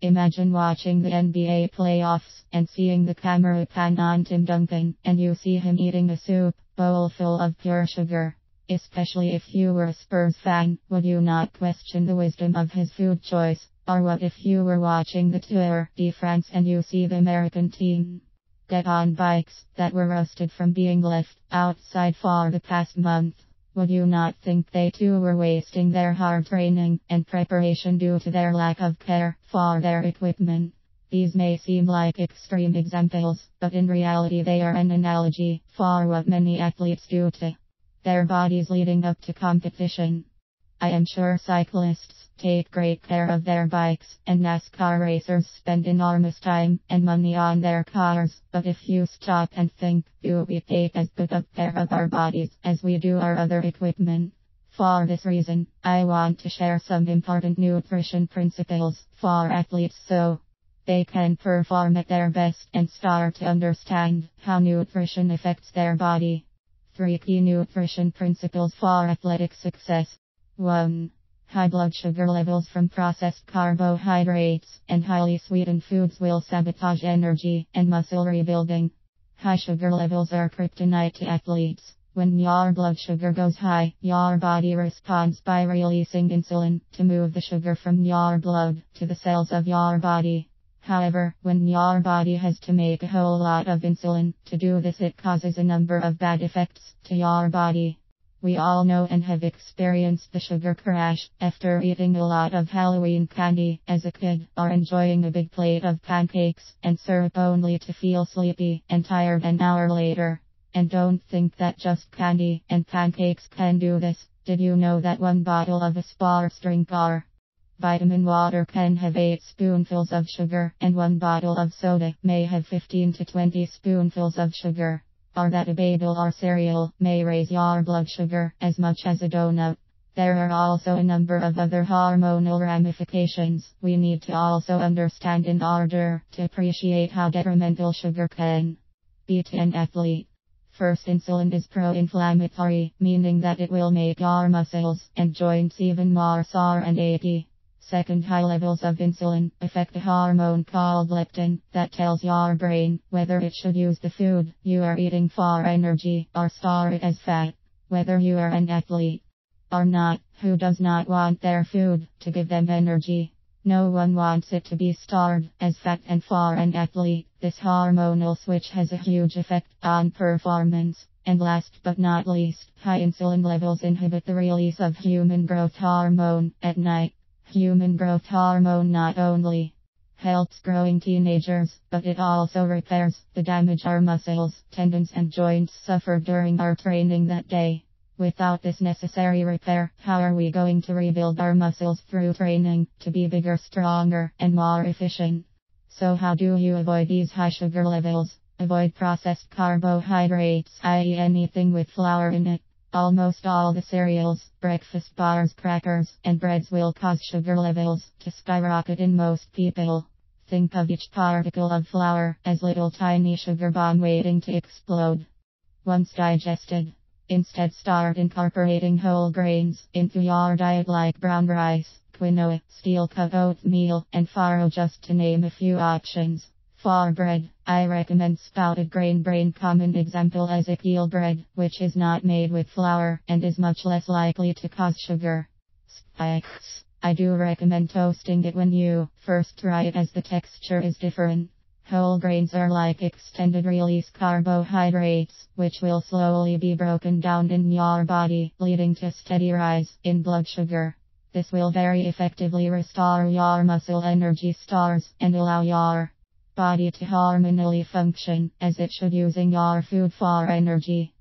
Imagine watching the NBA playoffs and seeing the camera pan on Tim Duncan, and you see him eating a soup bowl full of pure sugar. Especially if you were a Spurs fan, would you not question the wisdom of his food choice? Or what if you were watching the Tour de France and you see the American team get on bikes that were rusted from being left outside for the past month? Would you not think they too were wasting their hard training and preparation due to their lack of care for their equipment? These may seem like extreme examples, but in reality they are an analogy for what many athletes do to their bodies leading up to competition. I am sure cyclists take great care of their bikes, and NASCAR racers spend enormous time and money on their cars, but if you stop and think, do we take as good of care of our bodies as we do our other equipment? For this reason, I want to share some important nutrition principles for athletes so they can perform at their best and start to understand how nutrition affects their body. 3 key nutrition principles for athletic success. 1. High blood sugar levels from processed carbohydrates and highly sweetened foods will sabotage energy and muscle rebuilding. High sugar levels are kryptonite to athletes. When your blood sugar goes high, your body responds by releasing insulin to move the sugar from your blood to the cells of your body. However, when your body has to make a whole lot of insulin to do this, it causes a number of bad effects to your body. We all know and have experienced the sugar crash after eating a lot of Halloween candy as a kid, or enjoying a big plate of pancakes and syrup only to feel sleepy and tired an hour later. And don't think that just candy and pancakes can do this. Did you know that one bottle of a sports drink or vitamin water can have 8 spoonfuls of sugar, and one bottle of soda may have 15 to 20 spoonfuls of sugar? Or that a bagel or cereal may raise your blood sugar as much as a donut? There are also a number of other hormonal ramifications we need to also understand in order to appreciate how detrimental sugar can be to an athlete. First, insulin is pro-inflammatory, meaning that it will make your muscles and joints even more sore and achy. Second, high levels of insulin affect a hormone called leptin that tells your brain whether it should use the food you are eating for energy or store it as fat. Whether you are an athlete or not, who does not want their food to give them energy? No one wants it to be stored as fat, and for an athlete, this hormonal switch has a huge effect on performance. And last but not least, high insulin levels inhibit the release of human growth hormone at night. Human growth hormone not only helps growing teenagers, but it also repairs the damage our muscles, tendons and joints suffered during our training that day. Without this necessary repair, how are we going to rebuild our muscles through training to be bigger, stronger, and more efficient? So how do you avoid these high sugar levels? Avoid processed carbohydrates, i.e. anything with flour in it. Almost all the cereals, breakfast bars, crackers, and breads will cause sugar levels to skyrocket in most people. Think of each particle of flour as little tiny sugar bomb waiting to explode once digested. Instead, start incorporating whole grains into your diet like brown rice, quinoa, steel-cut oatmeal, and farro, just to name a few options. For bread, I recommend spouted grain bran. Common example is Ezekiel bread, which is not made with flour and is much less likely to cause sugar spikes. I do recommend toasting it when you first try it, as the texture is different. Whole grains are like extended release carbohydrates, which will slowly be broken down in your body, leading to steady rise in blood sugar. This will very effectively restore your muscle energy stores and allow your body to hormonally function as it should, using your food for energy.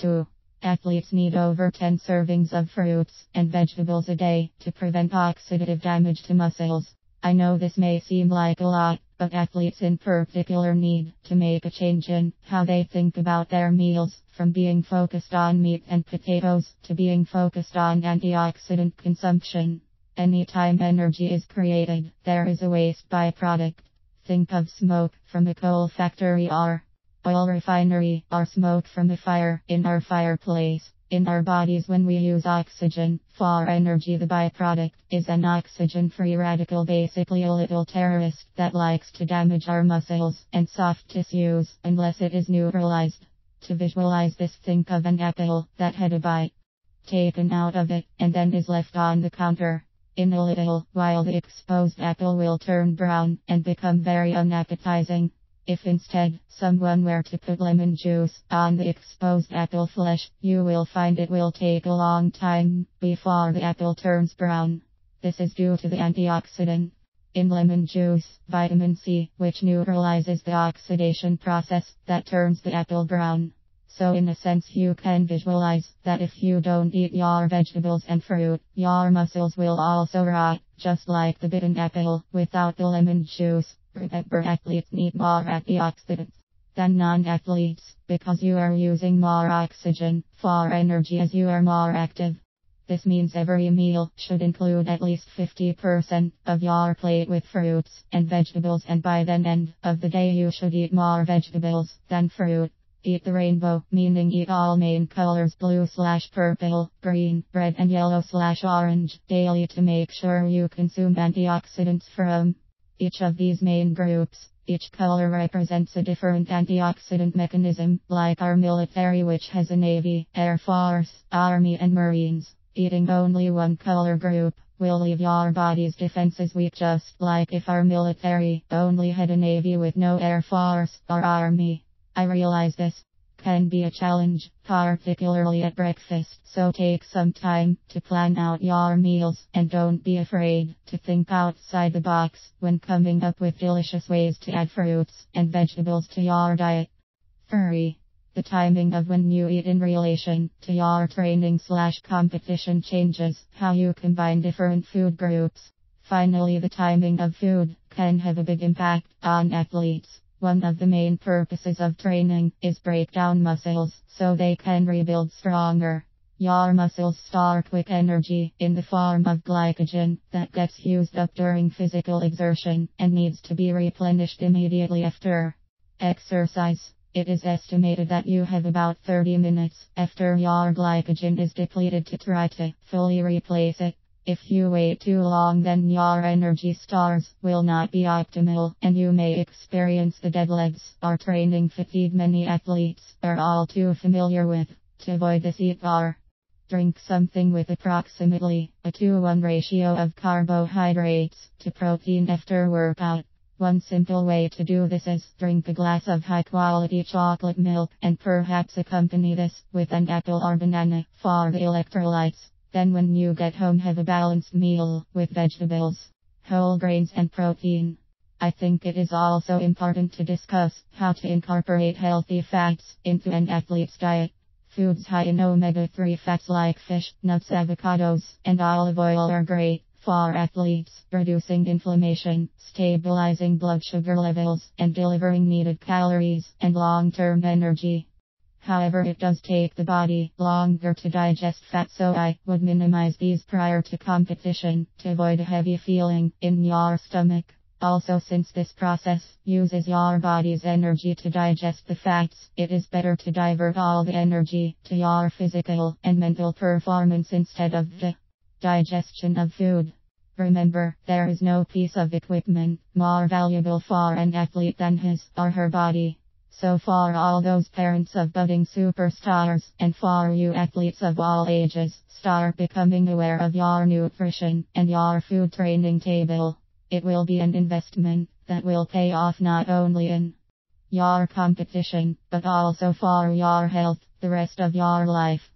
2. Athletes need over 10 servings of fruits and vegetables a day to prevent oxidative damage to muscles. I know this may seem like a lot, but athletes in particular need to make a change in how they think about their meals, from being focused on meat and potatoes to being focused on antioxidant consumption. Anytime energy is created, there is a waste byproduct. Think of smoke from a coal factory or oil refinery, or smoke from a fire in our fireplace. In our bodies, when we use oxygen for energy, the byproduct is an oxygen-free radical, basically a little terrorist that likes to damage our muscles and soft tissues unless it is neutralized. To visualize this, think of an apple that had a bite taken out of it and then is left on the counter. In a little while, the exposed apple will turn brown and become very unappetizing. If instead someone were to put lemon juice on the exposed apple flesh, you will find it will take a long time before the apple turns brown. This is due to the antioxidant in lemon juice, vitamin C, which neutralizes the oxidation process that turns the apple brown. So in a sense, you can visualize that if you don't eat your vegetables and fruit, your muscles will also rot, just like the bitten apple without the lemon juice. Remember, athletes need more antioxidants than non-athletes because you are using more oxygen for energy as you are more active. This means every meal should include at least 50% of your plate with fruits and vegetables, and by the end of the day you should eat more vegetables than fruit. Eat the rainbow, meaning eat all main colors blue/purple, green, red and yellow/orange daily to make sure you consume antioxidants from each of these main groups. Each color represents a different antioxidant mechanism, like our military, which has a Navy, Air Force, Army and Marines. Eating only one color group will leave your body's defenses weak, just like if our military only had a Navy with no Air Force or Army. I realize this can be a challenge, particularly at breakfast, so take some time to plan out your meals and don't be afraid to think outside the box when coming up with delicious ways to add fruits and vegetables to your diet. 3. The timing of when you eat in relation to your training/competition changes how you combine different food groups. Finally, the timing of food can have a big impact on athletes. One of the main purposes of training is break down muscles so they can rebuild stronger. Your muscles store quick energy in the form of glycogen that gets used up during physical exertion and needs to be replenished immediately after exercise. It is estimated that you have about 30 minutes after your glycogen is depleted to try to fully replace it. If you wait too long, then your energy stores will not be optimal and you may experience the dead legs or training fatigue many athletes are all too familiar with. To avoid this, eat or drink something with approximately a 2:1 ratio of carbohydrates to protein after workout. One simple way to do this is drink a glass of high quality chocolate milk and perhaps accompany this with an apple or banana for the electrolytes. Then when you get home, have a balanced meal with vegetables, whole grains and protein. I think it is also important to discuss how to incorporate healthy fats into an athlete's diet. Foods high in omega-3 fats like fish, nuts, avocados, and olive oil are great for athletes, reducing inflammation, stabilizing blood sugar levels, and delivering needed calories and long-term energy. However, it does take the body longer to digest fat, so I would minimize these prior to competition to avoid a heavy feeling in your stomach. Also, since this process uses your body's energy to digest the fats, it is better to divert all the energy to your physical and mental performance instead of the digestion of food. Remember, there is no piece of equipment more valuable for an athlete than his or her body. So for all those parents of budding superstars and for you athletes of all ages, start becoming aware of your nutrition and your food training table. It will be an investment that will pay off not only in your competition, but also for your health the rest of your life.